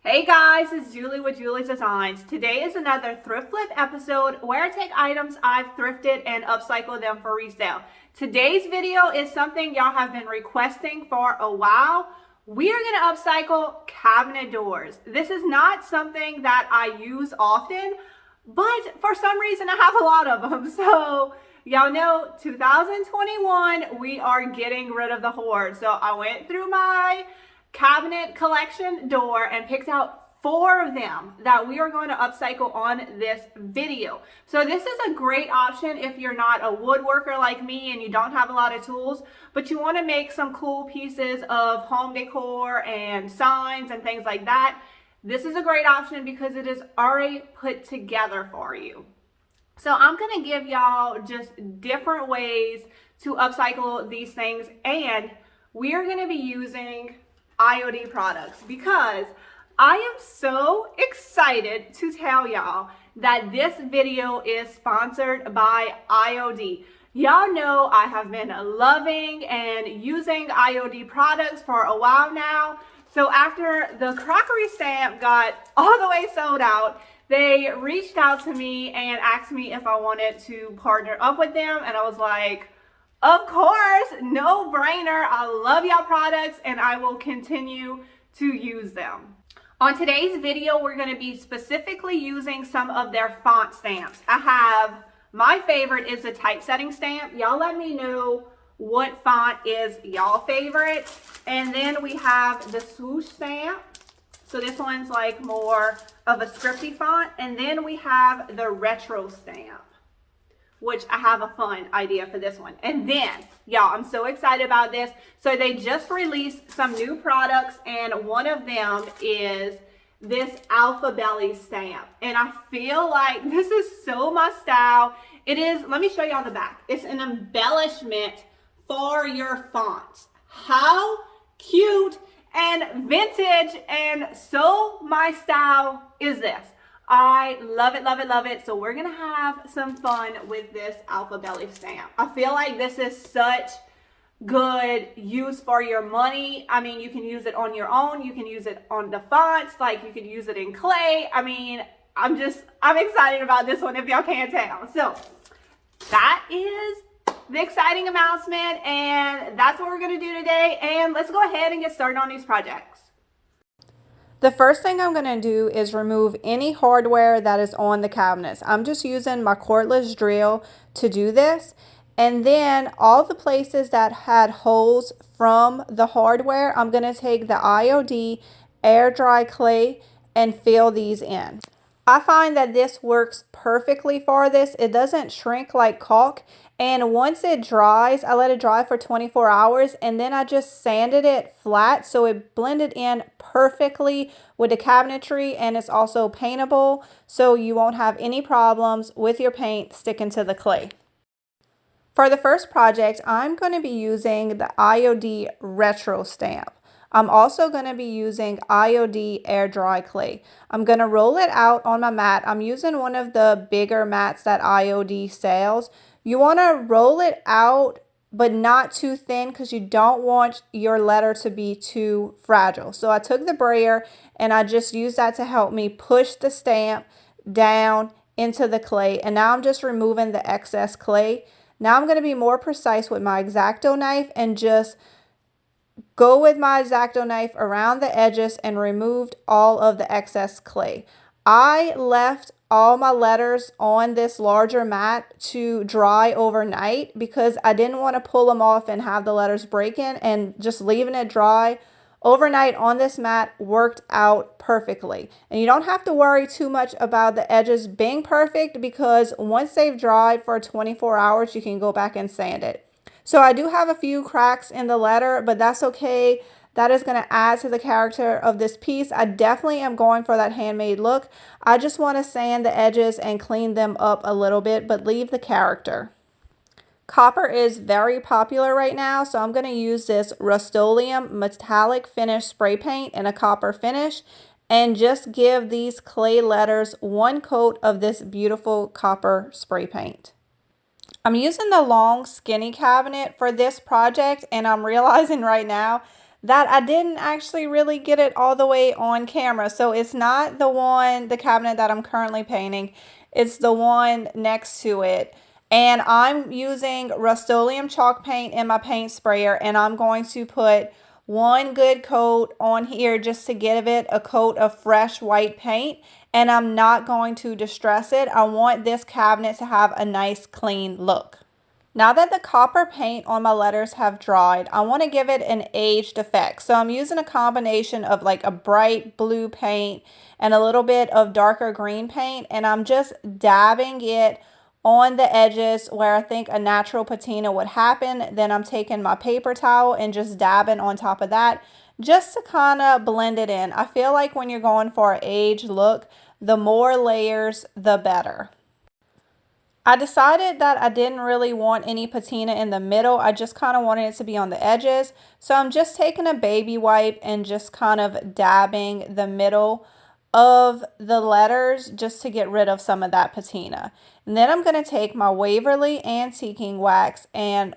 Hey guys, it's Julie with Julie's Designs. Today is another thrift flip episode where I take items I've thrifted and upcycle them for resale. Today's video is something y'all have been requesting for a while. We are going to upcycle cabinet doors. This is not something that I use often, but for some reason I have a lot of them. So y'all know 2021, we are getting rid of the hoard. So I went through my cabinet collection door and picked out 4 of them that we are going to upcycle on this video. So this is a great option if you're not a woodworker like me and you don't have a lot of tools, but you want to make some cool pieces of home decor and signs and things like that. This is a great option because it is already put together for you. So I'm going to give y'all just different ways to upcycle these things, and we are going to be using IOD products because I am so excited to tell y'all that this video is sponsored by IOD. Y'all know I have been loving and using IOD products for a while now. So after the crockery stamp got all the way sold out, they reached out to me and asked me if I wanted to partner up with them, and I was like, of course, no brainer. I love y'all products and I will continue to use them. On today's video, we're going to be specifically using some of their font stamps. I have, my favorite is the typesetting stamp. Y'all let me know what font is y'all favorite. And then we have the swoosh stamp. So this one's like more of a scripty font. And then we have the retro stamp, which I have a fun idea for this one. And then, y'all, I'm so excited about this. So they just released some new products, and one of them is this Alphbellies stamp. And I feel like this is so my style. It is, let me show you on the back. It's an embellishment for your fonts. How cute and vintage and so my style is this. I love it, love it, love it. So we're going to have some fun with this Alphbellies stamp. I feel like this is such good use for your money. I mean, you can use it on your own. You can use it on the fonts. Like, you can use it in clay. I mean, I'm excited about this one if y'all can't tell. So that is the exciting announcement, and that's what we're going to do today. And let's go ahead and get started on these projects. The first thing I'm going to do is remove any hardware that is on the cabinets. I'm just using my cordless drill to do this. And then all the places that had holes from the hardware, I'm going to take the IOD air dry clay and fill these in. I find that this works perfectly for this. It doesn't shrink like caulk. And once it dries, I let it dry for 24 hours and then I just sanded it flat so it blended in perfectly with the cabinetry, and it's also paintable so you won't have any problems with your paint sticking to the clay. For the first project, I'm going to be using the IOD Retro stamp. I'm also going to be using IOD air dry clay. I'm going to roll it out on my mat. I'm using one of the bigger mats that IOD sells. You want to roll it out, but not too thin because you don't want your letter to be too fragile. So I took the brayer and I just used that to help me push the stamp down into the clay. And now I'm just removing the excess clay. Now I'm going to be more precise with my X-Acto knife and just go with my X-Acto knife around the edges and removed all of the excess clay. I left all my letters on this larger mat to dry overnight because I didn't want to pull them off and have the letters breaking, and just leaving it dry overnight on this mat worked out perfectly. And you don't have to worry too much about the edges being perfect because once they've dried for 24 hours, you can go back and sand it. So I do have a few cracks in the letter, but that's okay. That is going to add to the character of this piece. I definitely am going for that handmade look. I just want to sand the edges and clean them up a little bit, but leave the character. Copper is very popular right now, so I'm going to use this Rust-Oleum metallic finish spray paint in a copper finish and just give these clay letters one coat of this beautiful copper spray paint. I'm using the long skinny cabinet for this project, and I'm realizing right now that I didn't actually really get it all the way on camera. So it's not the cabinet that I'm currently painting. It's the one next to it. And I'm using Rust-Oleum chalk paint in my paint sprayer, and I'm going to put one good coat on here just to give it a coat of fresh white paint, and I'm not going to distress it. I want this cabinet to have a nice clean look. Now that the copper paint on my letters have dried, I want to give it an aged effect. So I'm using a combination of like a bright blue paint and a little bit of darker green paint, and I'm just dabbing it on the edges where I think a natural patina would happen. Then I'm taking my paper towel and just dabbing on top of that just to kind of blend it in. I feel like when you're going for an aged look, the more layers, the better. I decided that I didn't really want any patina in the middle. I just kind of wanted it to be on the edges. So I'm just taking a baby wipe and just kind of dabbing the middle of the letters just to get rid of some of that patina. And then I'm going to take my Waverly antiquing wax, and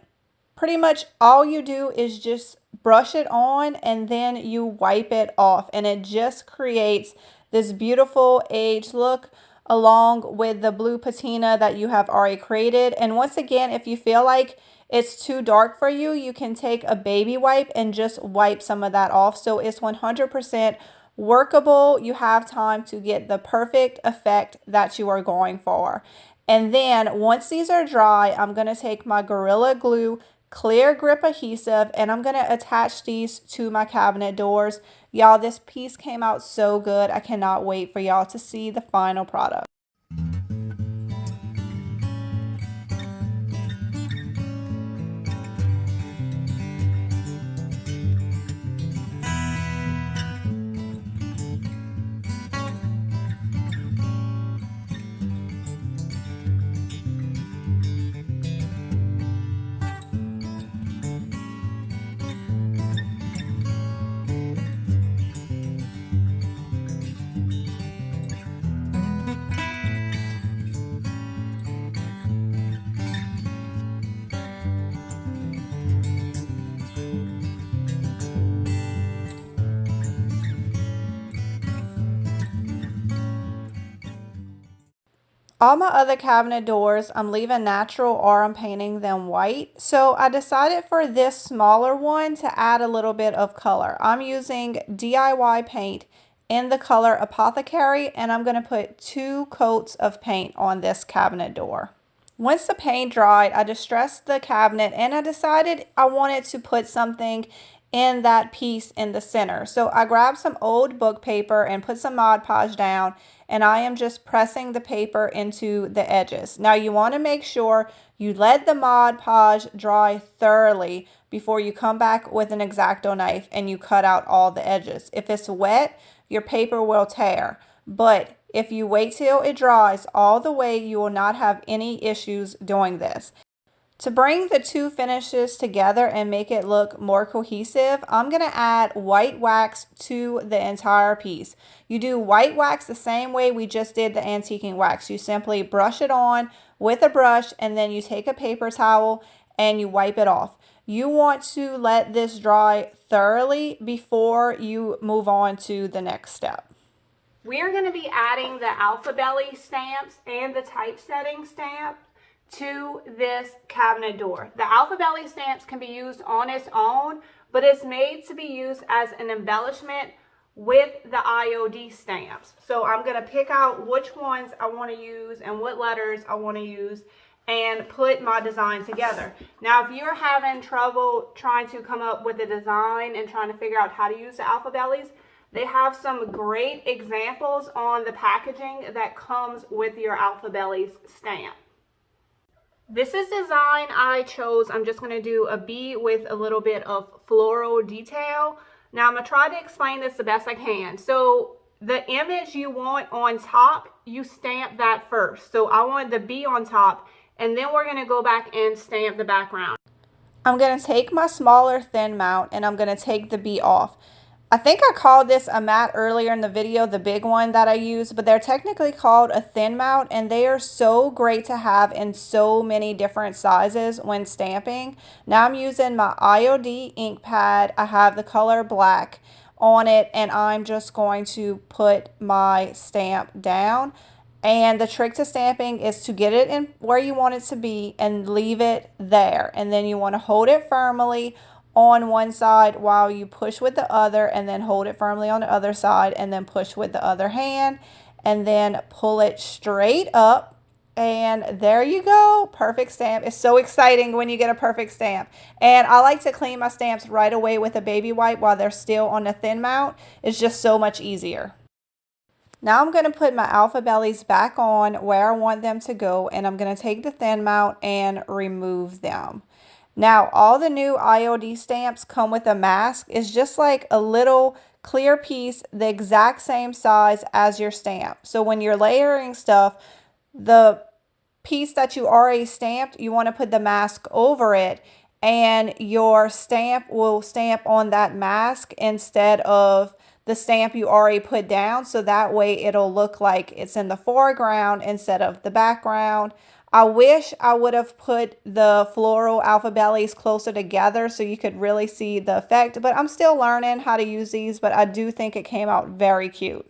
pretty much all you do is just brush it on and then you wipe it off, and it just creates this beautiful aged look along with the blue patina that you have already created. And once again, if you feel like it's too dark for you, you can take a baby wipe and just wipe some of that off. So it's 100% workable. You have time to get the perfect effect that you are going for. And then once these are dry, I'm going to take my Gorilla Glue clear grip adhesive, and I'm going to attach these to my cabinet doors. Y'all, this piece came out so good. I cannot wait for y'all to see the final product. All my other cabinet doors, I'm leaving natural or I'm painting them white. So I decided for this smaller one to add a little bit of color. I'm using DIY paint in the color Apothecary, and I'm going to put 2 coats of paint on this cabinet door. Once the paint dried, I distressed the cabinet and I decided I wanted to put something in that piece in the center. So I grabbed some old book paper and put some Mod Podge down, and I am just pressing the paper into the edges. Now you want to make sure you let the Mod Podge dry thoroughly before you come back with an X-Acto knife and you cut out all the edges. If it's wet, your paper will tear. But if you wait till it dries all the way, you will not have any issues doing this. To bring the two finishes together and make it look more cohesive, I'm going to add white wax to the entire piece. You do white wax the same way we just did the antiquing wax. You simply brush it on with a brush, and then you take a paper towel and you wipe it off. You want to let this dry thoroughly before you move on to the next step. We are going to be adding the Alphbellies stamps and the Typesetting stamp to this cabinet door. The Alphbellies stamps can be used on its own, but it's made to be used as an embellishment with the IOD stamps. So I'm going to pick out which ones I want to use and what letters I want to use and put my design together. Now, if you're having trouble trying to come up with a design and trying to figure out how to use the Alphbellies, they have some great examples on the packaging that comes with your Alphbellies stamp. This is design I chose. I'm just going to do a bee with a little bit of floral detail. Now I'm going to try to explain this the best I can. So the image you want on top, you stamp that first. So I want the bee on top, and then we're going to go back and stamp the background. I'm going to take my smaller thin mount and I'm going to take the bee off. I think I called this a mat earlier in the video, the big one that I use, but they're technically called a thin mount, and they are so great to have in so many different sizes when stamping. Now I'm using my IOD ink pad. I have the color black on it, and I'm just going to put my stamp down. And the trick to stamping is to get it in where you want it to be and leave it there. And then you want to hold it firmly on one side while you push with the other, and then hold it firmly on the other side and then push with the other hand, and then pull it straight up. And there you go. Perfect stamp. It's so exciting when you get a perfect stamp. And I like to clean my stamps right away with a baby wipe while they're still on the thin mount. It's just so much easier. Now I'm going to put my Alphbellies back on where I want them to go, and I'm going to take the thin mount and remove them. Now, all the new IOD stamps come with a mask. It's just like a little clear piece, the exact same size as your stamp. So when you're layering stuff, the piece that you already stamped, you want to put the mask over it, and your stamp will stamp on that mask instead of the stamp you already put down, so that way it'll look like it's in the foreground instead of the background. I wish I would have put the floral Alphbellies closer together so you could really see the effect, but I'm still learning how to use these, but I do think it came out very cute.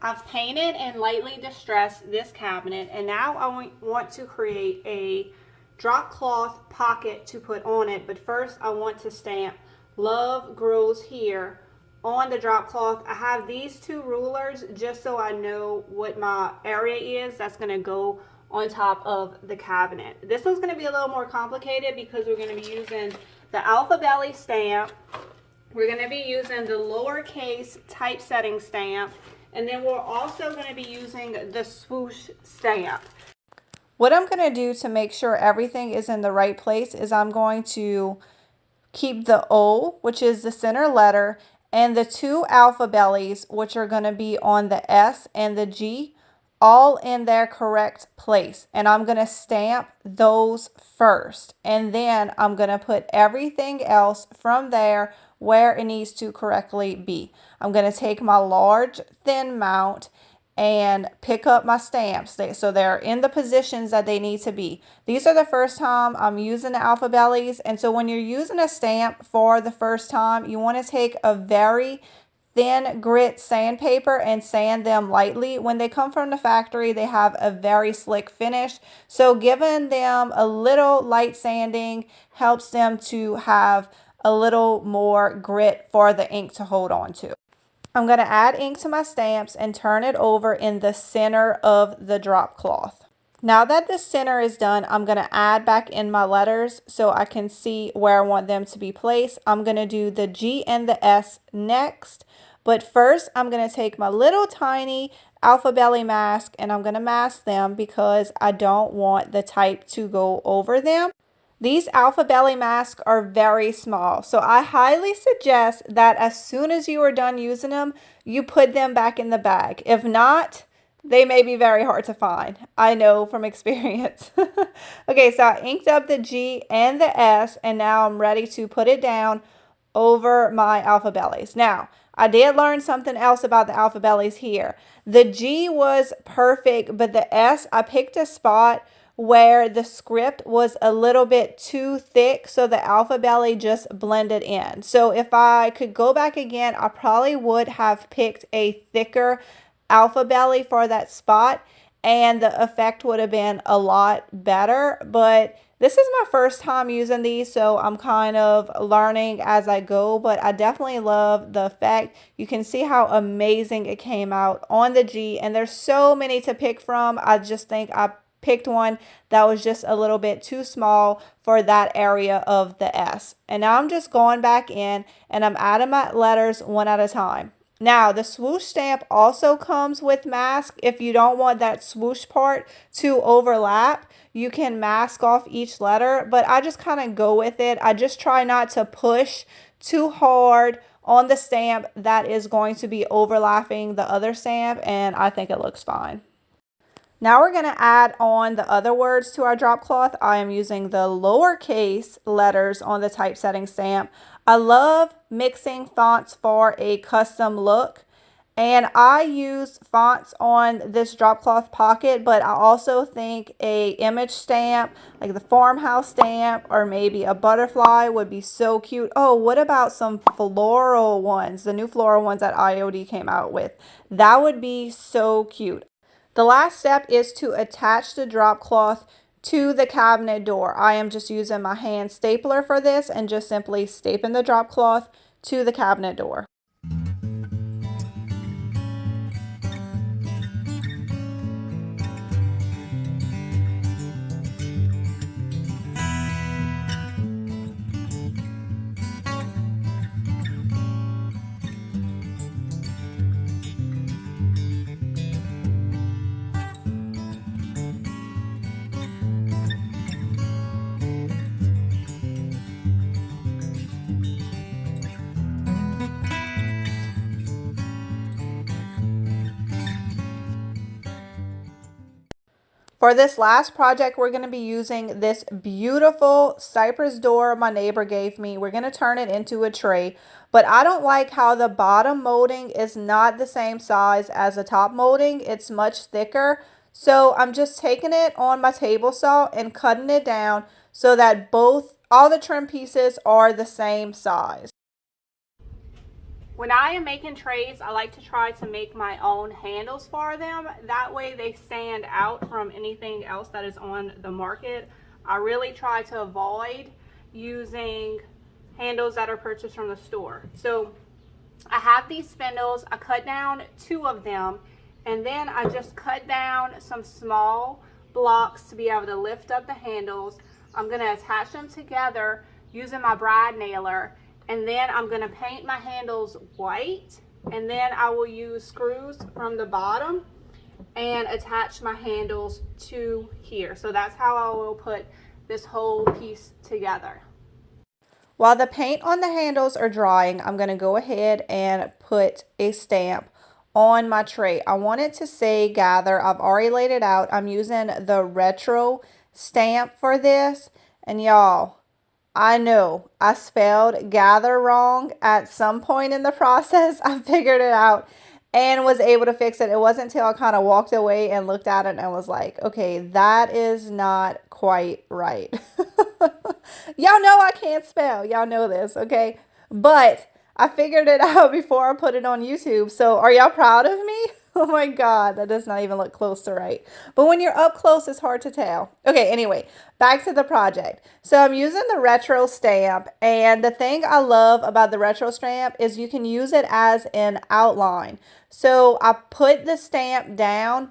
I've painted and lightly distressed this cabinet, and now I want to create a drop cloth pocket to put on it. But first I want to stamp "Love Grows Here" on the drop cloth. I have these two rulers just so I know what my area is that's going to go on top of the cabinet. This one's going to be a little more complicated because we're going to be using the Alphbellies stamp. We're going to be using the lowercase typesetting stamp, and then we're also going to be using the Swoosh stamp. What I'm going to do to make sure everything is in the right place is I'm going to keep the O, which is the center letter, and the two Alphbellies, which are going to be on the S and the G, all in their correct place. And I'm going to stamp those first. And then I'm going to put everything else from there where it needs to correctly be. I'm going to take my large thin mount and pick up my stamps so they're in the positions that they need to be. These are the first time I'm using the Alphbellies, and so when you're using a stamp for the first time, you want to take a very thin grit sandpaper and sand them lightly. When they come from the factory, they have a very slick finish, so giving them a little light sanding helps them to have a little more grit for the ink to hold on to. I'm going to add ink to my stamps and turn it over in the center of the drop cloth. Now that the center is done, I'm going to add back in my letters so I can see where I want them to be placed. I'm going to do the G and the S next, but first I'm going to take my little tiny Alphbelly mask and I'm going to mask them because I don't want the type to go over them. These Alphbelly masks are very small, so I highly suggest that as soon as you are done using them, you put them back in the bag. If not, they may be very hard to find. I know from experience. Okay, so I inked up the G and the S, and now I'm ready to put it down over my Alphbellies. Now, I did learn something else about the Alphbellies here. The G was perfect, but the S, I picked a spot where the script was a little bit too thick, so the Alphbelly just blended in. So if I could go back again, I probably would have picked a thicker Alphbelly for that spot, and the effect would have been a lot better. But this is my first time using these, so I'm kind of learning as I go, but I definitely love the effect. You can see how amazing it came out on the G, and there's so many to pick from. I just think I picked one that was just a little bit too small for that area of the S. And now I'm just going back in and I'm adding my letters one at a time. Now, the swoosh stamp also comes with mask. If you don't want that swoosh part to overlap, you can mask off each letter, but I just kind of go with it. I just try not to push too hard on the stamp that is going to be overlapping the other stamp, and I think it looks fine. Now we're going to add on the other words to our drop cloth. I am using the lowercase letters on the typesetting stamp. I love mixing fonts for a custom look. And I use fonts on this drop cloth pocket, but I also think a image stamp, like the farmhouse stamp or maybe a butterfly would be so cute. Oh, what about some floral ones, the new floral ones that IOD came out with? That would be so cute. The last step is to attach the drop cloth to the cabinet door. I am just using my hand stapler for this and just simply stapling the drop cloth to the cabinet door. For this last project, we're going to be using this beautiful cypress door my neighbor gave me. We're going to turn it into a tray, but I don't like how the bottom molding is not the same size as the top molding. It's much thicker. So I'm just taking it on my table saw and cutting it down so that all the trim pieces are the same size. When I am making trays, I like to try to make my own handles for them. That way they stand out from anything else that is on the market. I really try to avoid using handles that are purchased from the store. So I have these spindles. I cut down 2 of them, and then I just cut down some small blocks to be able to lift up the handles. I'm going to attach them together using my brad nailer. And then I'm going to paint my handles white, and then I will use screws from the bottom and attach my handles to here. So that's how I will put this whole piece together. While the paint on the handles are drying, I'm going to go ahead and put a stamp on my tray. I want it to say gather. I've already laid it out. I'm using the retro stamp for this, and y'all, I know I spelled gather wrong at some point in the process. I figured it out and was able to fix it. It wasn't until I kind of walked away and looked at it and was like, okay, that is not quite right. Y'all know I can't spell. Y'all know this, okay? But I figured it out before I put it on YouTube. So are y'all proud of me? Oh my God, that does not even look close to right. But when you're up close, it's hard to tell. Okay, anyway, back to the project. So I'm using the retro stamp, and the thing I love about the retro stamp is you can use it as an outline. So I put the stamp down,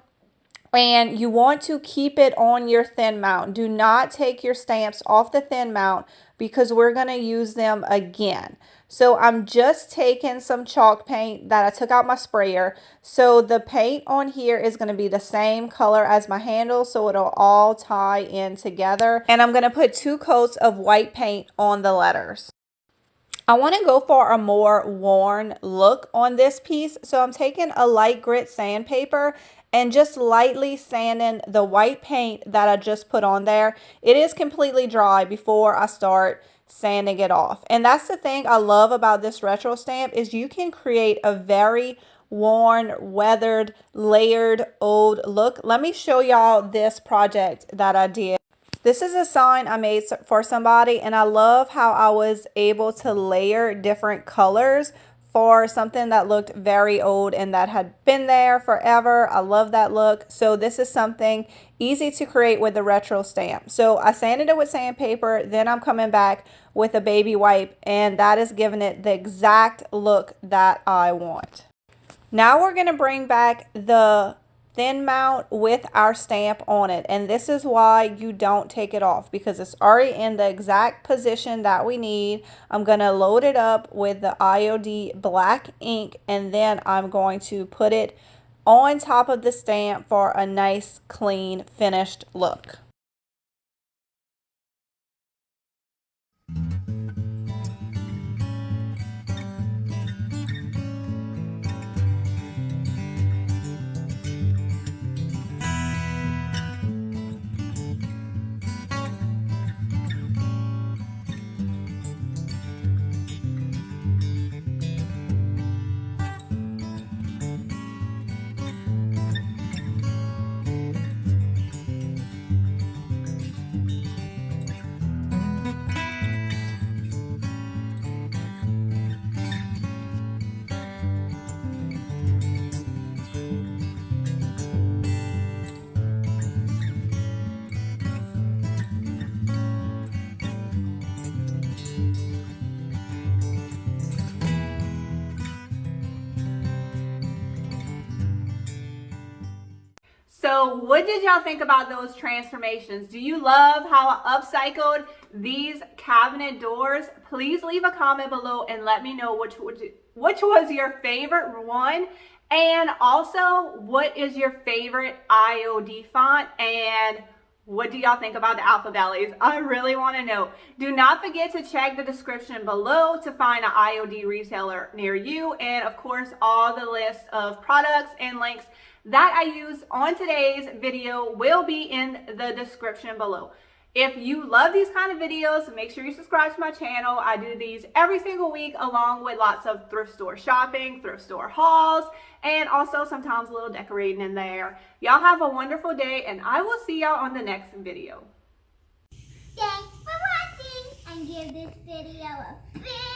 and you want to keep it on your thin mount. Do not take your stamps off the thin mount because we're going to use them again. So I'm just taking some chalk paint that I took out my sprayer. So the paint on here is going to be the same color as my handle, so it'll all tie in together. And I'm going to put 2 coats of white paint on the letters. I want to go for a more worn look on this piece. So I'm taking a light grit sandpaper and just lightly sanding the white paint that I just put on there. It is completely dry before I start sanding it off. And that's the thing I love about this retro stamp is you can create a very worn, weathered, layered, old look. Let me show y'all this project that I did. This is a sign I made for somebody, and I love how I was able to layer different colors for something that looked very old and that had been there forever. I love that look. So this is something easy to create with the retro stamp. So I sanded it with sandpaper, then I'm coming back with a baby wipe, and that is giving it the exact look that I want. Now we're going to bring back the thin mount with our stamp on it, and this is why you don't take it off, because it's already in the exact position that we need. I'm going to load it up with the IOD black ink, and then I'm going to put it on top of the stamp for a nice clean finished look. So what did y'all think about those transformations? Do you love how I upcycled these cabinet doors? Please leave a comment below and let me know which was your favorite one. And also, what is your favorite IOD font? And what do y'all think about the Alphbellies? I really want to know. Do not forget to check the description below to find an IOD retailer near you. And of course, all the lists of products and links that I use on today's video will be in the description below. If you love these kind of videos, make sure you subscribe to my channel. I do these every single week, along with lots of thrift store shopping, thrift store hauls, and also sometimes a little decorating in there. Y'all have a wonderful day, and I will see y'all on the next video. Thanks for watching, and give this video a big